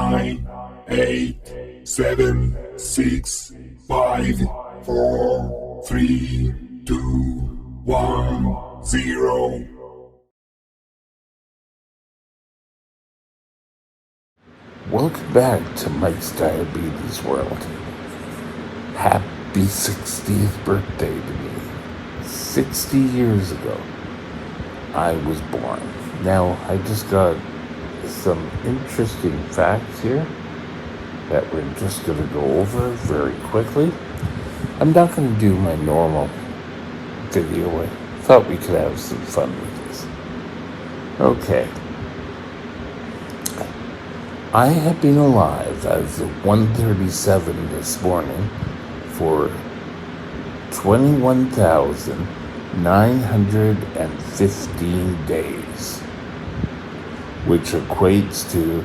9, 8, 7, 6, 5, 4, 3, 2, 1, 0. Welcome back to Mike's Diabetes World. Happy 60th birthday to me. 60 years ago, I was born. Now, I just got some interesting facts here that we're just going to go over very quickly. I'm not going to do my normal video. I thought we could have some fun with this. Okay. I have been alive as of 1:37 this morning for 21,915 days, which equates to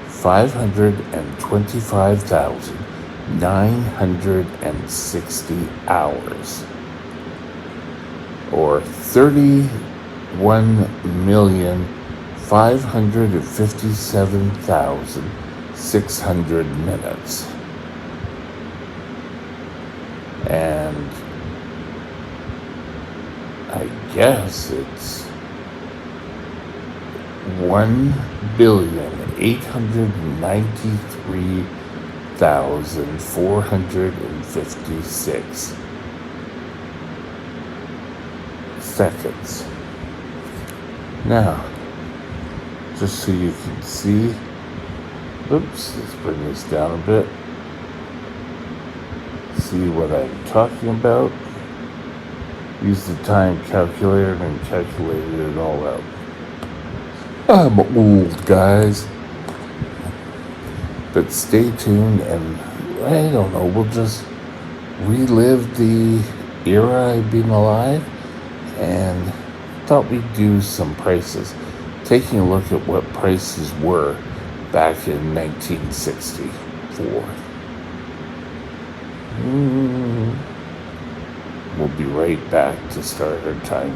525,960 hours, or 31,557,600 minutes. And I guess it's 1,893,456 seconds. Now, just so you can see, oops, let's bring this down a bit. See what I'm talking about. Use the time calculator and calculated it all out. I'm old, guys. But stay tuned, and I don't know, we'll just relive the era I've been alive, and thought we'd do some prices. Taking a look at what prices were back in 1964. We'll be right back to start our time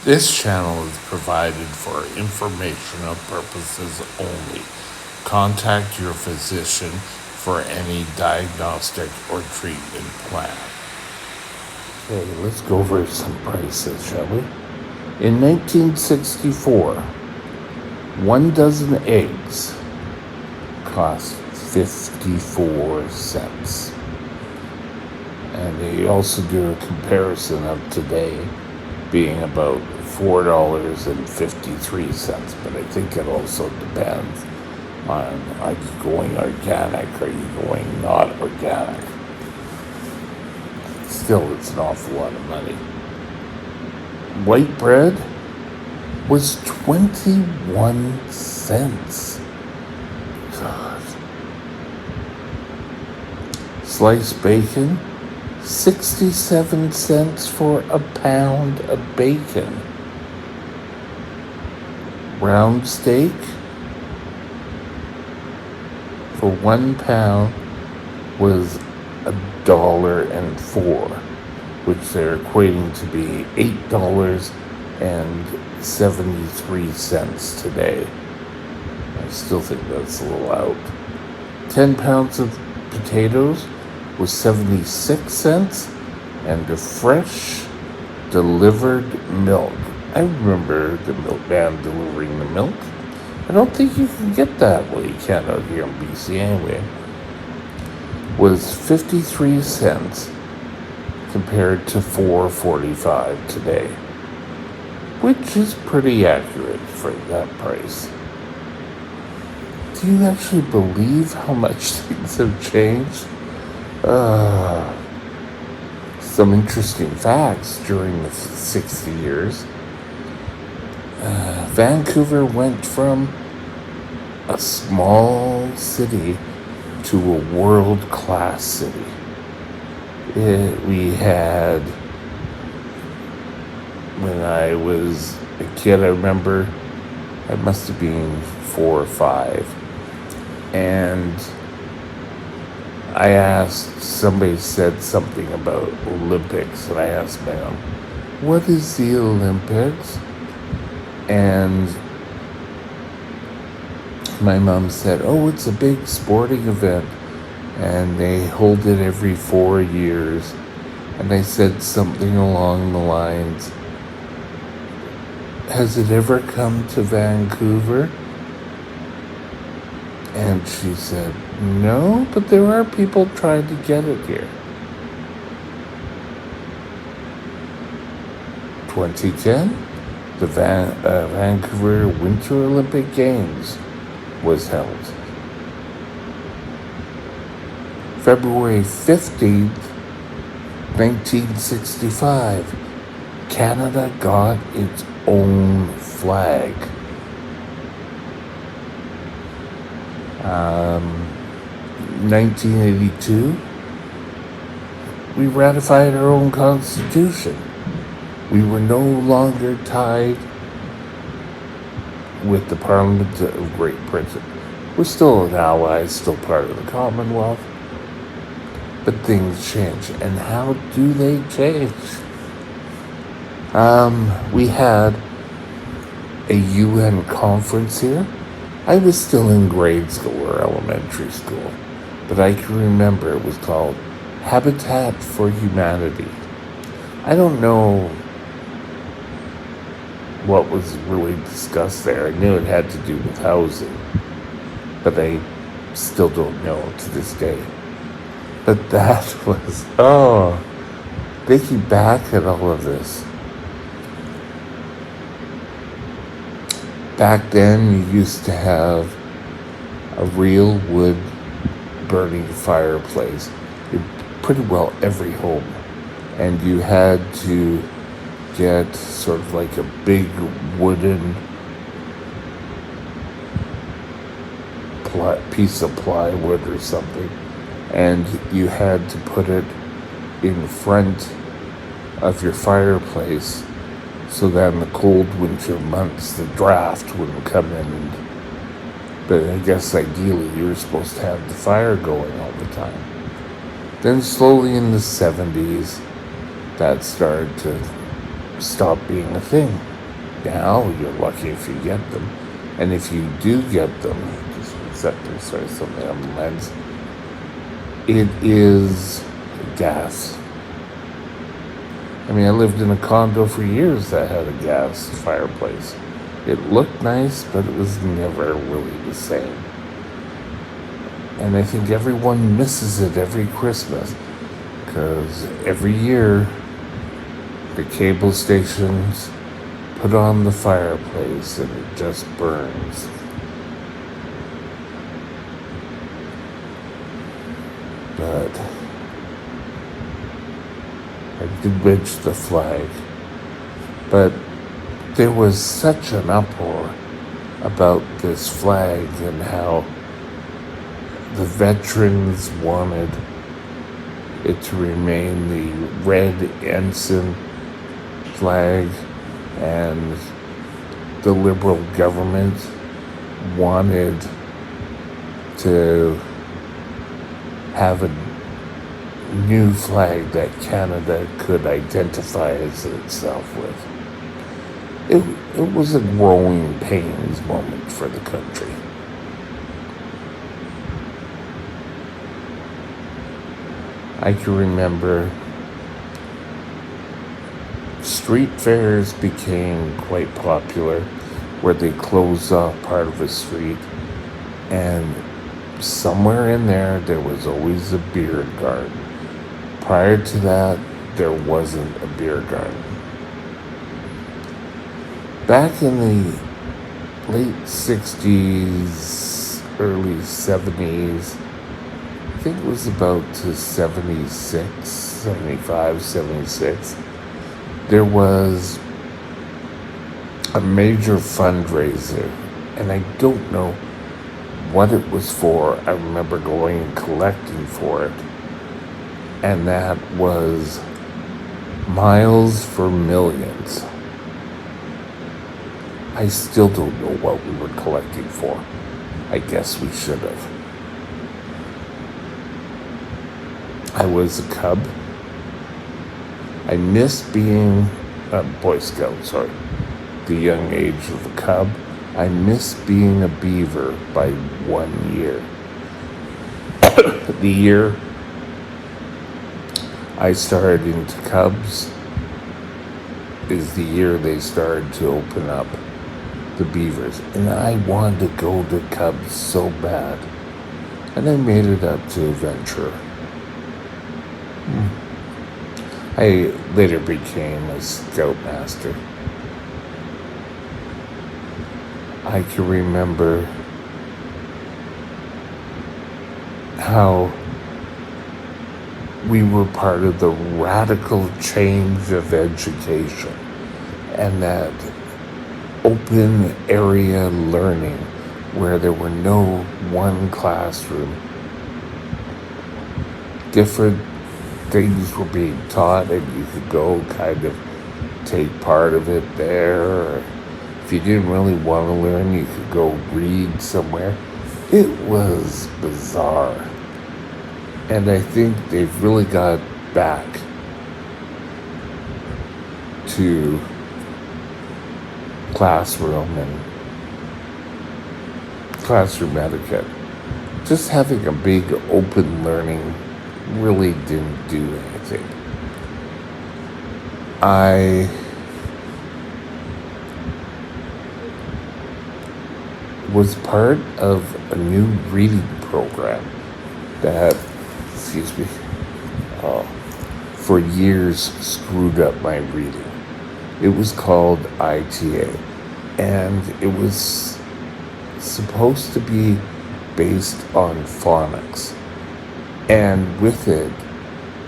This channel is provided for informational purposes only. Contact your physician for any diagnostic or treatment plan. Okay, let's go over some prices, shall we? In 1964, 1 dozen eggs cost 54 cents. And they also do a comparison of today being about $4.53, but I think it also depends on, are you going organic or are you going not organic? Still, it's an awful lot of money. White bread was 21 cents. God. Sliced bacon, 67 cents for a pound of bacon. Round steak for 1 pound was $1.04, which they're equating to be $8.73 today. I still think that's a little out. 10 pounds of potatoes was 76 cents, and the fresh delivered milk. I remember the milkman delivering the milk. I don't think you can get that. Well, you can't out here in BC anyway. Was 53 cents compared to $4.45 today, which is pretty accurate for that price. Do you actually believe how much things have changed? Some interesting facts during the 60 years. Vancouver went from a small city to a world-class city. We had, when I was a kid, I remember I must have been 4 or 5, and I asked, somebody said something about Olympics, and I asked my mom, what is the Olympics? And my mom said, oh, it's a big sporting event, and they hold it every 4 years. And I said something along the lines, has it ever come to Vancouver? And she said, no, but there are people trying to get it here. 2010, the Vancouver Winter Olympic Games was held. February 15th, 1965, Canada got its own flag. 1982, we ratified our own constitution. We were no longer tied with the Parliament of Great Britain. We're still an ally, still part of the Commonwealth, but things change. And how do they change? We had a UN conference here. I was still in grade school or elementary school, but I can remember it was called Habitat for Humanity. I don't know what was really discussed there. I knew it had to do with housing, but I still don't know to this day. But that was, thinking back at all of this. Back then, you used to have a real wood burning fireplace in pretty well every home. And you had to get sort of like a big wooden piece of plywood or something, and you had to put it in front of your fireplace so that in the cold winter months the draft wouldn't come in. But I guess ideally you were supposed to have the fire going all the time. Then slowly in the 70s, that started to stop being a thing. Now you're lucky if you get them. And if you do get them, just accepting, something on the lens, it is gas. I mean, I lived in a condo for years that had a gas fireplace. It looked nice, but it was never really the same. And I think everyone misses it every Christmas, because every year the cable stations put on the fireplace and it just burns. But I did mention the flag, but there was such an uproar about this flag and how the veterans wanted it to remain the red ensign flag, and the Liberal government wanted to have a new flag that Canada could identify as itself with. It was a growing pains moment for the country. I can remember street fairs became quite popular where they closed off part of a street, and somewhere in there was always a beer garden. Prior to that, there wasn't a beer garden. Back in the late 60s, early 70s, I think it was about to 76, 75, 76, there was a major fundraiser, and I don't know what it was for. I remember going and collecting for it, and that was Miles for Millions. I still don't know what we were collecting for. I guess we should have. I was a Cub. I missed being a Boy Scout, the young age of a Cub. I missed being a Beaver by 1 year. The year I started into Cubs is the year they started to open up the Beavers. And I wanted to go to Cubs so bad. And I made it up to Ventura. I later became a Scoutmaster. I can remember how we were part of the radical change of education and that open area learning where there were no one classroom. Different things were being taught and you could go kind of take part of it there. Or if you didn't really want to learn, you could go read somewhere. It was bizarre. And I think they've really got back to classroom etiquette. Just having a big open learning really didn't do anything. I was part of a new reading program that, for years screwed up my reading. It was called ITA, and it was supposed to be based on phonics. And with it,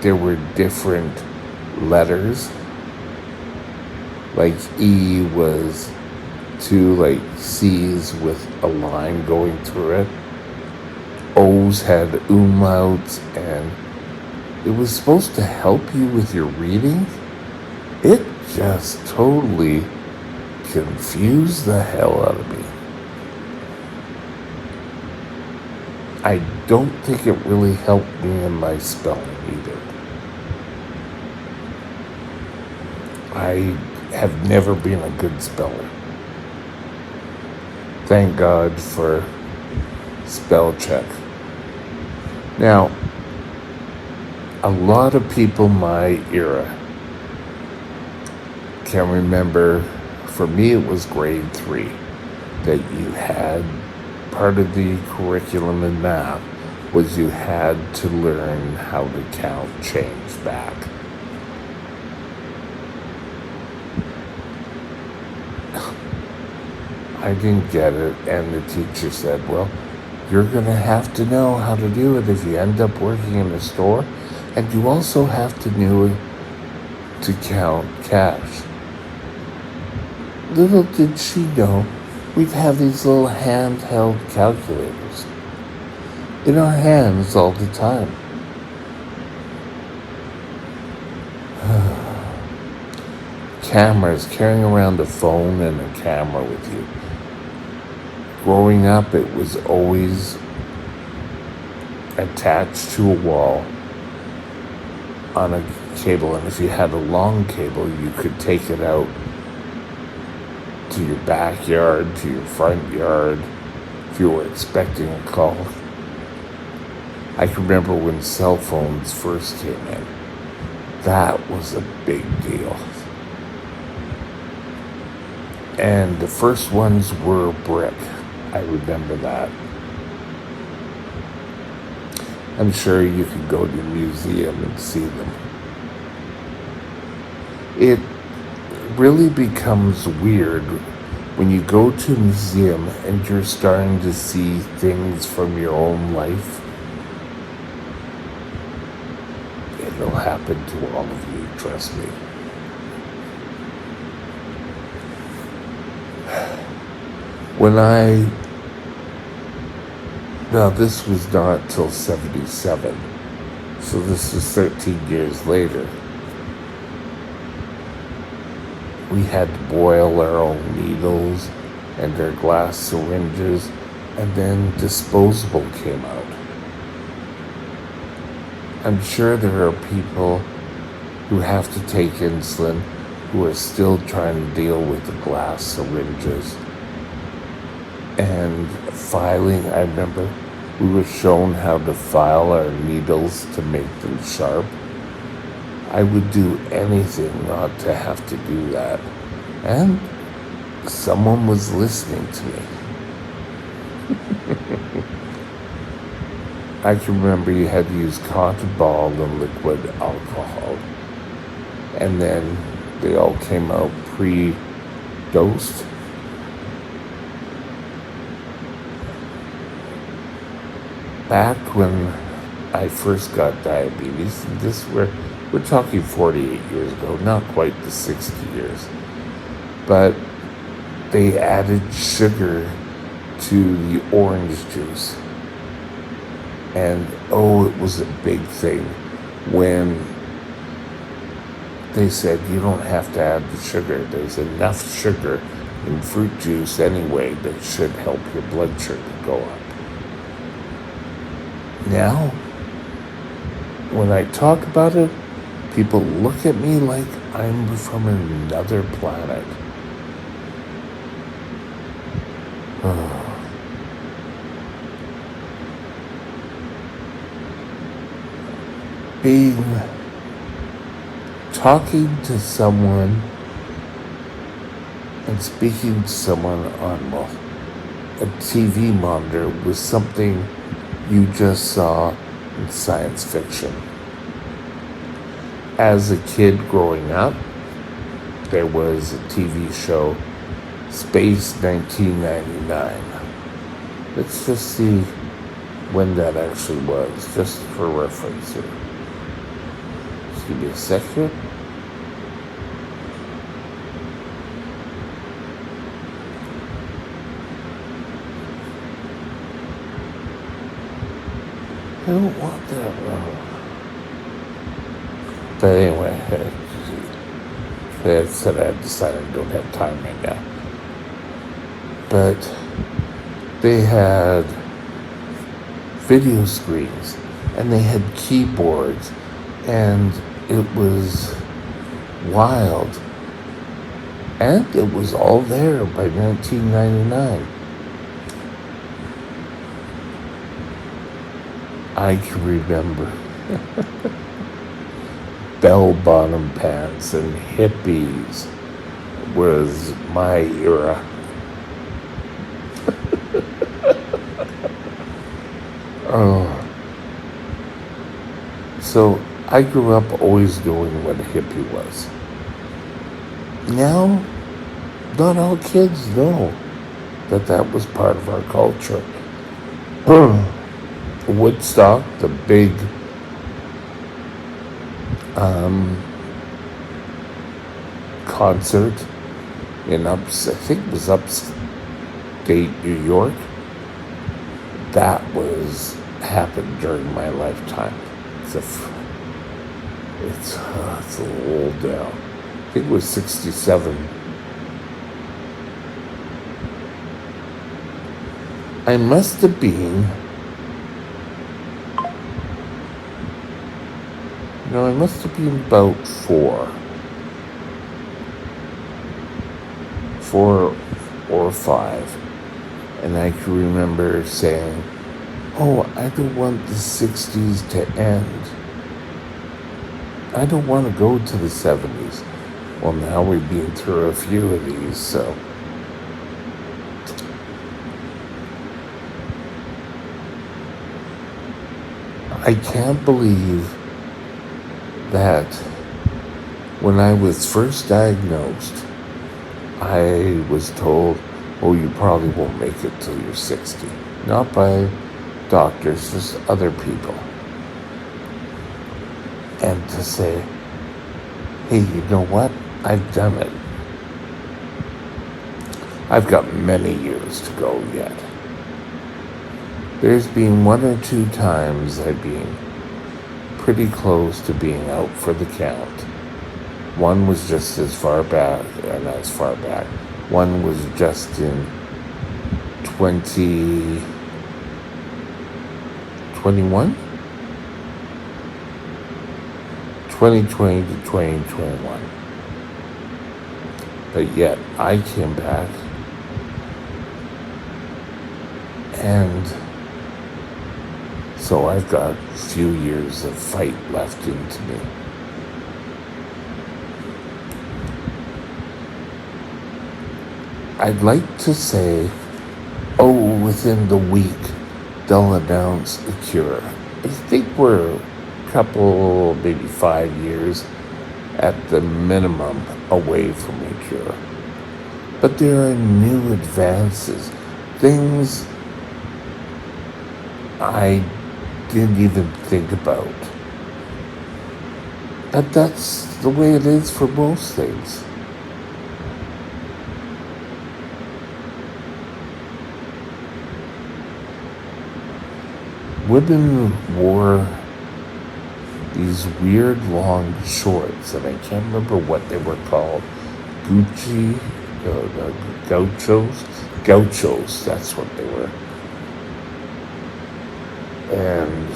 there were different letters. Like E was two like C's with a line going through it. O's had umlauts, and it was supposed to help you with your reading. It just totally confused the hell out of me. I don't think it really helped me in my spelling either. I have never been a good speller. Thank God for spell check. Now, a lot of people my era can remember, for me it was grade 3, that you had part of the curriculum in math was you had to learn how to count change back. I didn't get it, and the teacher said, well, you're going to have to know how to do it if you end up working in a store, and you also have to know to count cash. Little did she know, we'd have these little handheld calculators in our hands all the time. Cameras, carrying around a phone and a camera with you. Growing up, it was always attached to a wall on a cable, and if you had a long cable, you could take it out to your backyard, to your front yard, if you were expecting a call. I can remember when cell phones first came in. That was a big deal. And the first ones were brick. I remember that. I'm sure you could go to a museum and see them. It really becomes weird when you go to a museum and you're starting to see things from your own life. It'll happen to all of you, trust me. Now this was not till 77, so this was 13 years later. We had to boil our own needles and our glass syringes, and then disposable came out. I'm sure there are people who have to take insulin who are still trying to deal with the glass syringes. And filing, I remember we were shown how to file our needles to make them sharp. I would do anything not to have to do that. And someone was listening to me. I can remember you had to use cotton ball and liquid alcohol. And then they all came out pre-dosed. Back when I first got diabetes, we're talking 48 years ago, not quite the 60 years, but they added sugar to the orange juice. And it was a big thing when they said you don't have to add the sugar. There's enough sugar in fruit juice anyway that should help your blood sugar go up. Now, when I talk about it, people look at me like I'm from another planet. Talking to someone and speaking to someone on a TV monitor was something you just saw in science fiction. As a kid growing up, there was a TV show, Space 1999. Let's just see when that actually was, just for reference here. Just give me a second. I don't want that wrong. But anyway, that said, I decided I don't have time right now. But they had video screens and they had keyboards, and it was wild. And it was all there by 1999. I can remember bell-bottom pants and hippies was my era. So I grew up always knowing what a hippie was. Now, not all kids know that was part of our culture. Woodstock, the big concert in I think it was upstate New York. That happened during my lifetime. It's a little old now. I think it was 67. I must have been I must have been about four or five. And I can remember saying, oh, I don't want the 60s to end. I don't want to go to the 70s. Well, now we've been through a few of these, so. I can't believe that when I was first diagnosed, I was told, oh, you probably won't make it till you're 60. Not by doctors, just other people. And to say, hey, you know what? I've done it. I've got many years to go yet. There's been one or two times I've been pretty close to being out for the count. One was just as far back, and as far back. One was just in 2021? 2020 to 2021. But yet, I came back, and so I've got a few years of fight left into me. I'd like to say, oh, within the week, they'll announce a cure. I think we're a couple, maybe 5 years at the minimum away from a cure. But there are new advances, things I didn't even think about. But that's the way it is for most things. Women wore these weird long shorts, and I can't remember what they were called. Gauchos, that's what they were. And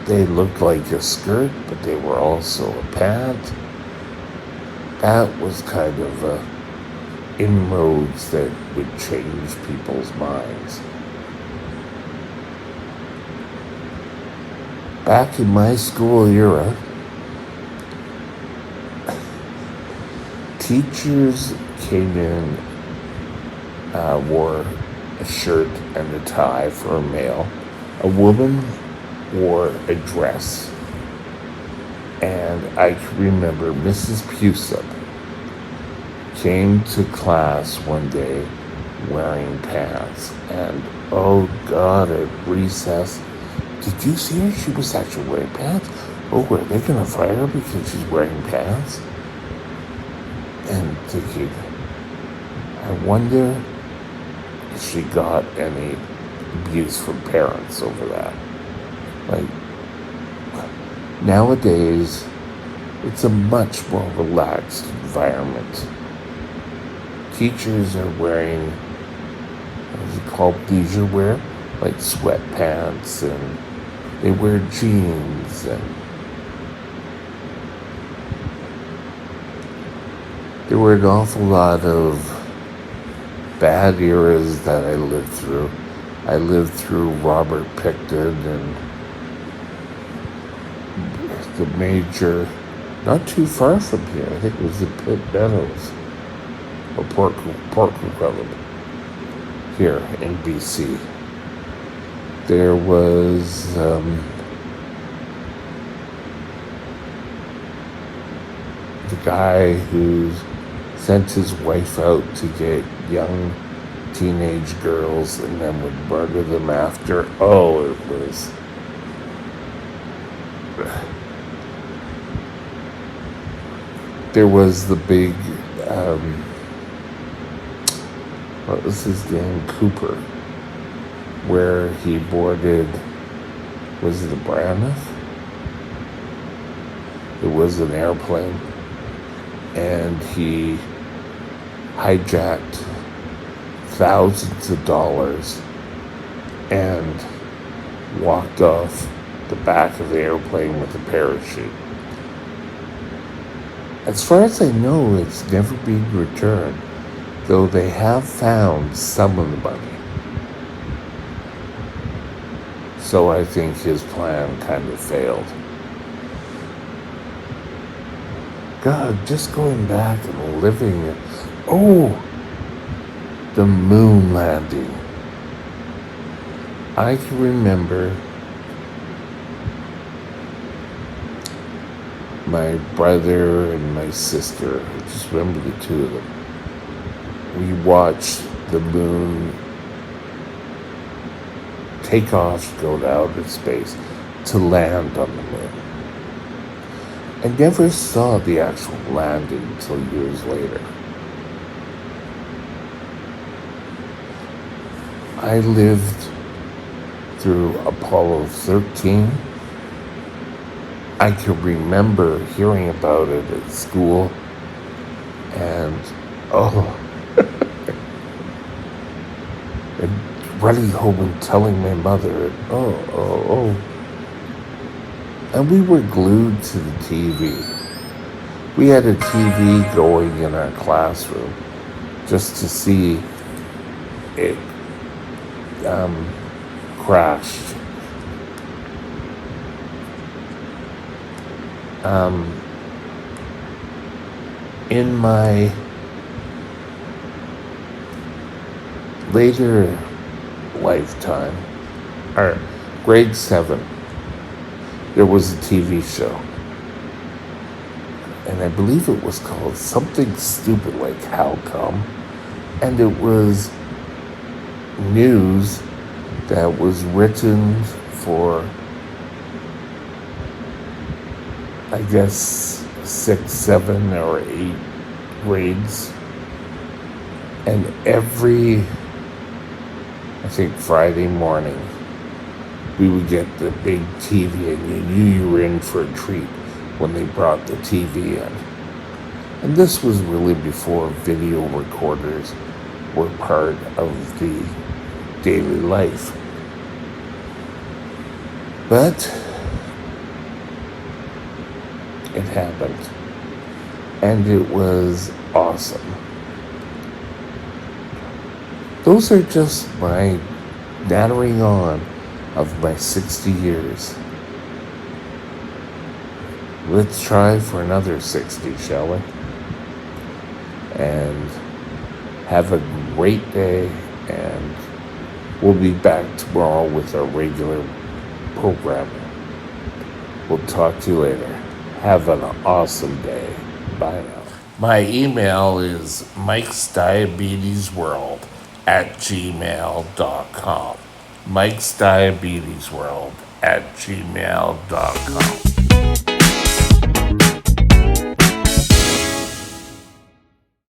they looked like a skirt, but they were also a pant. That was kind of inroads that would change people's minds. Back in my school era, teachers came in, wore a shirt and a tie for a male. A woman wore a dress. And I can remember Mrs. Pusup came to class one day wearing pants. And oh God, at recess, did you see her? She was actually wearing pants. Oh, are they going to fire her because she's wearing pants? And thinking, I wonder if she got any abuse from parents over that. Like, nowadays, it's a much more relaxed environment. Teachers are wearing, what is it called, leisure wear? Like sweatpants, and they wear jeans, and there were an awful lot of bad eras that I lived through. I lived through Robert Pickton and the major, not too far from here, I think it was the Pitt Meadows, or Port Coquitlam, here in BC. There was the guy who sent his wife out to get young teenage girls and then would murder them after. Oh, it was... There was the big, what was his name? Cooper, where he boarded, was it a Braniff? It was an airplane, and he hijacked thousands of dollars and walked off the back of the airplane with a parachute. As far as I know, it's never been returned, though they have found some of the money. So I think his plan kind of failed. God, just going back and living. Oh, the moon landing. I can remember my brother and my sister, I just remember the two of them. We watched the moon take off to go to outer space to land on the moon. I never saw the actual landing until years later. I lived through Apollo 13. I can remember hearing about it at school, and and running home and telling my mother, and we were glued to the TV. We had a TV going in our classroom just to see it crashed. In my later lifetime, or grade 7, there was a TV show. And I believe it was called something stupid like How Come? And it was news that was written for, I guess, 6, 7, or 8 grades. And every, I think, Friday morning, we would get the big TV, and you knew you were in for a treat when they brought the TV in. And this was really before video recorders were part of the daily life. But it happened, and it was awesome. Those are just my nattering on of my 60 years. Let's try for another 60, shall we? And have a great day, and we'll be back tomorrow with our regular programming. We'll talk to you later. Have an awesome day. Bye now. My email is mikesdiabetesworld@gmail.com. mikesdiabetesworld@gmail.com.